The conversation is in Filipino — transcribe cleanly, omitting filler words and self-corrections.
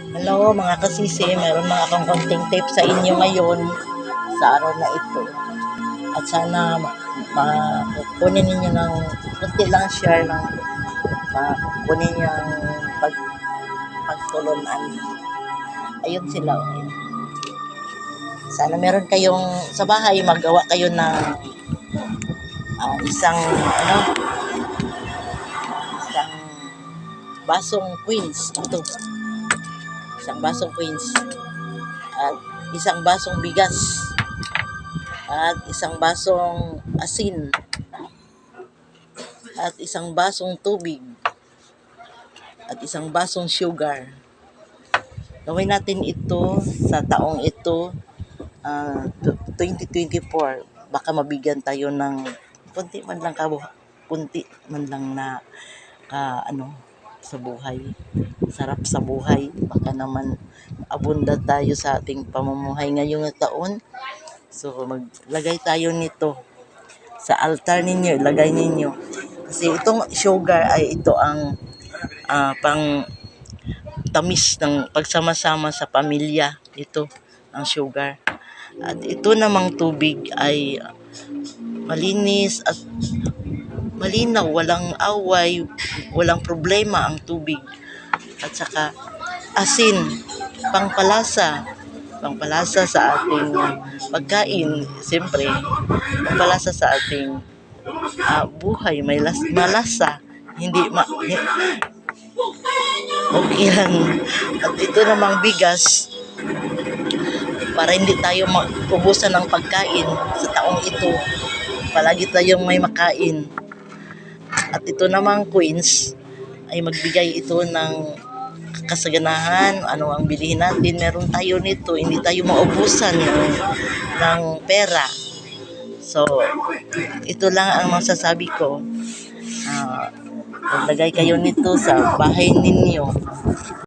Hello mga kasisi, meron mga akong konting tip sa inyo ngayon sa araw na ito. At sana kunin ninyo ng kunti lang share ng kunin niyo ang pagtulunan. Ayun sila. Ayun. Sana meron kayong sa bahay, magawa kayo ng isang isang basong queens. Ito. Isang basong queens. At isang basong bigas at isang basong asin at isang basong tubig at isang basong sugar. Gawin natin ito sa taong ito, 2024. Baka mabigyan tayo ng kunti man lang kunti man lang na sa buhay. Sarap sa buhay. Baka naman abunda tayo sa ating pamumuhay ngayong taon. So maglagay tayo nito sa altar ninyo, ilagay ninyo. Kasi itong sugar ay ito ang pang tamis ng pagsama-sama sa pamilya. Ito ang sugar. At ito namang tubig ay malinis at malinaw, walang away, walang problema ang tubig. At saka asin, pangpalasa sa ating pagkain. Siyempre, pangpalasa sa ating buhay, malasa, hindi okay lang. At ito namang bigas, para hindi tayo ubusan ng pagkain sa taong ito. Palagi tayong may makain. At ito namang coins ay magbigay ito ng kasaganahan. Ano ang bilihin natin, meron tayo nito, hindi tayo maubusan ng pera. So ito lang ang masasabi ko. Maglagay kayo nito sa bahay ninyo.